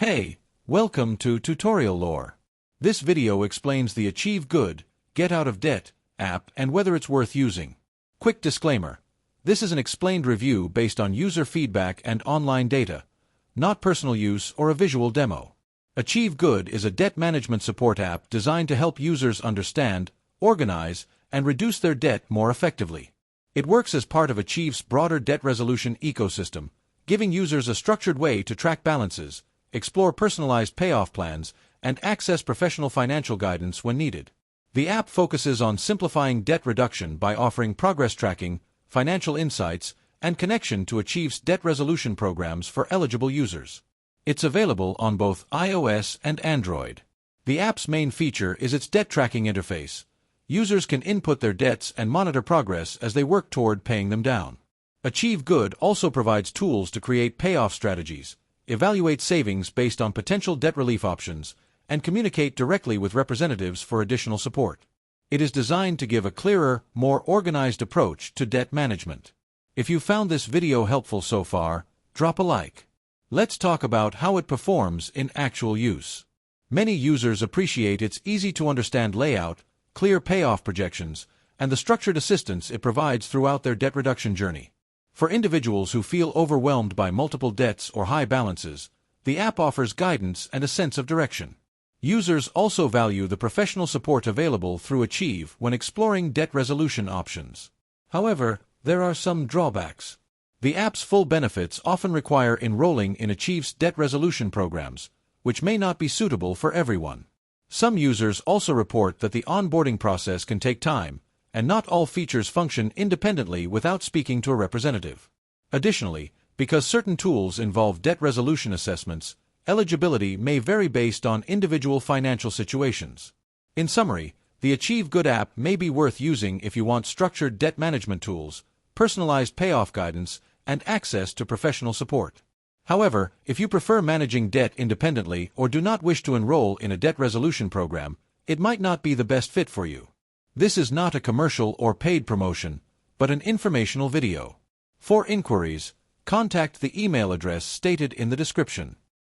Hey, welcome to Tutorial Lore. This video explains the Achieve Good, Get Out of Debt app and whether it's worth using. Quick disclaimer. This is an explained review based on user feedback and online data, not personal use or a visual demo. Achieve Good is a debt management support app designed to help users understand, organize, and reduce their debt more effectively. It works as part of Achieve's broader debt resolution ecosystem, giving users a structured way to track balances, explore personalized payoff plans, and access professional financial guidance when needed. The app focuses on simplifying debt reduction by offering progress tracking, financial insights, and connection to Achieve's debt resolution programs for eligible users. It's available on both iOS and Android. The app's main feature is its debt tracking interface. Users can input their debts and monitor progress as they work toward paying them down. Achieve Good also provides tools to create payoff strategies, evaluate savings based on potential debt relief options, and communicate directly with representatives for additional support. It is designed to give a clearer, more organized approach to debt management. If you found this video helpful so far, drop a like. Let's talk about how it performs in actual use. Many users appreciate its easy-to-understand layout, clear payoff projections, and the structured assistance it provides throughout their debt reduction journey. For individuals who feel overwhelmed by multiple debts or high balances, the app offers guidance and a sense of direction. Users also value the professional support available through Achieve when exploring debt resolution options. However, there are some drawbacks. The app's full benefits often require enrolling in Achieve's debt resolution programs, which may not be suitable for everyone. Some users also report that the onboarding process can take time, and not all features function independently without speaking to a representative. Additionally, because certain tools involve debt resolution assessments, eligibility may vary based on individual financial situations. In summary, the Achieve Good app may be worth using if you want structured debt management tools, personalized payoff guidance, and access to professional support. However, if you prefer managing debt independently or do not wish to enroll in a debt resolution program, it might not be the best fit for you. This is not a commercial or paid promotion, but an informational video. For inquiries, contact the email address stated in the description.